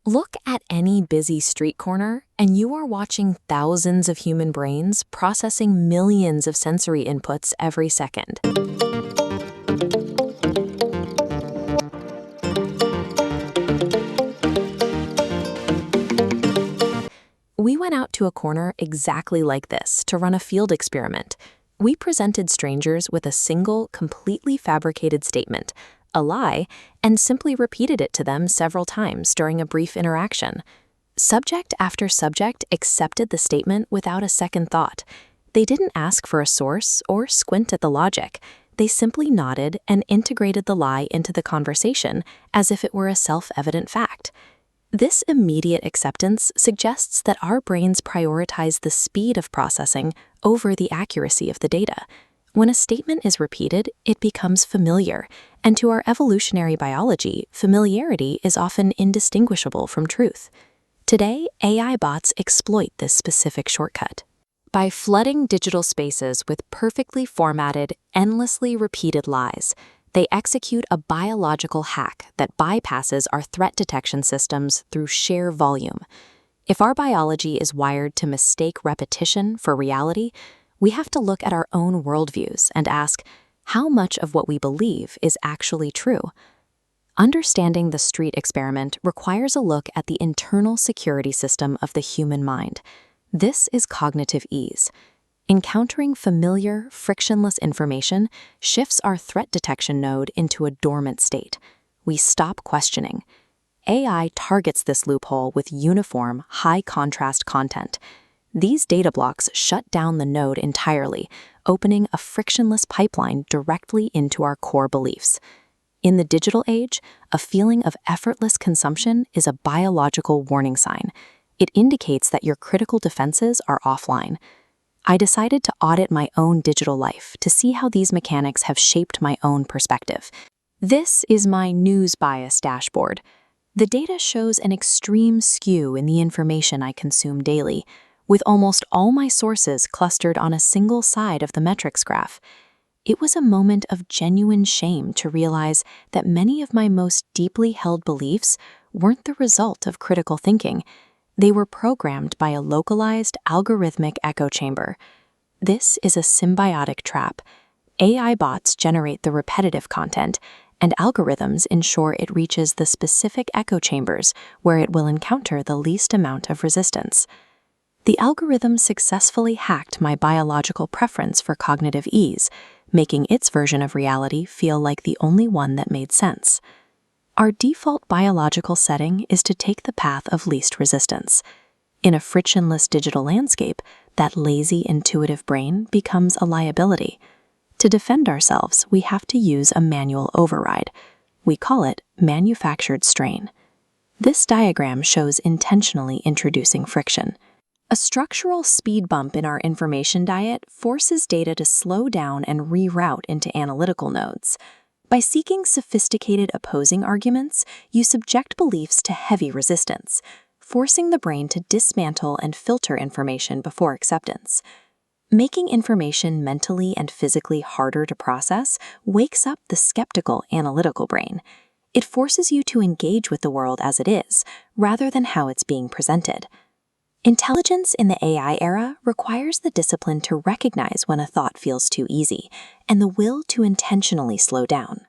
Look at any busy street corner, and you are watching thousands of human brains processing millions of sensory inputs every second. We went out to a corner exactly like this to run a field experiment. We presented strangers with a single, completely fabricated statement, a lie, and simply repeated it to them several times during a brief interaction. Subject after subject accepted the statement without a second thought. They didn't ask for a source or squint at the logic. They simply nodded and integrated the lie into the conversation as if it were a self-evident fact. This immediate acceptance suggests that our brains prioritize the speed of processing over the accuracy of the data. When a statement is repeated, it becomes familiar, and to our evolutionary biology, familiarity is often indistinguishable from truth. Today, AI bots exploit this specific shortcut. By flooding digital spaces with perfectly formatted, endlessly repeated lies, they execute a biological hack that bypasses our threat detection systems through sheer volume. If our biology is wired to mistake repetition for reality, we have to look at our own worldviews and ask, how much of what we believe is actually true? Understanding the street experiment requires a look at the internal security system of the human mind. This is cognitive ease. Encountering familiar, frictionless information shifts our threat detection node into a dormant state. We stop questioning. AI targets this loophole with uniform, high-contrast content. These data blocks shut down the node entirely, opening a frictionless pipeline directly into our core beliefs. In the digital age, a feeling of effortless consumption is a biological warning sign. It indicates that your critical defenses are offline. I decided to audit my own digital life to see how these mechanics have shaped my own perspective. This is my news bias dashboard. The data shows an extreme skew in the information I consume daily, with almost all my sources clustered on a single side of the metrics graph. It was a moment of genuine shame to realize that many of my most deeply held beliefs weren't the result of critical thinking. They were programmed by a localized, algorithmic echo chamber. This is a symbiotic trap. AI bots generate the repetitive content, and algorithms ensure it reaches the specific echo chambers where it will encounter the least amount of resistance. The algorithm successfully hacked my biological preference for cognitive ease, making its version of reality feel like the only one that made sense. Our default biological setting is to take the path of least resistance. In a frictionless digital landscape, that lazy, intuitive brain becomes a liability. To defend ourselves, we have to use a manual override. We call it manufactured strain. This diagram shows intentionally introducing friction. A structural speed bump in our information diet forces data to slow down and reroute into analytical nodes. By seeking sophisticated opposing arguments, you subject beliefs to heavy resistance, forcing the brain to dismantle and filter information before acceptance. Making information mentally and physically harder to process wakes up the skeptical, analytical brain. It forces you to engage with the world as it is, rather than how it's being presented. Intelligence in the AI era requires the discipline to recognize when a thought feels too easy and the will to intentionally slow down.